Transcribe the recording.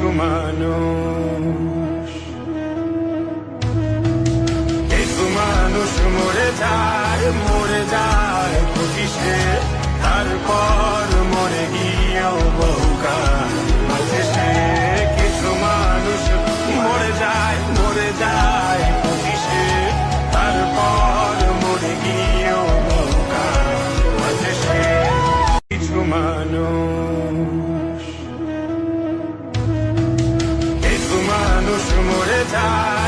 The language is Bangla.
কিছু মানুষ, কিছু মানুষ মরে যায় পঁচিশে, তারপর মরে গিয়েও বহুকাল বাঁচে সে। কিছু মানুষ মরে যায় পঁচিশে, তারপর মরে গিয়েও বহুকাল বাঁচে সে। কিছু মানুষ, কিছু মানুষ মরে যায়।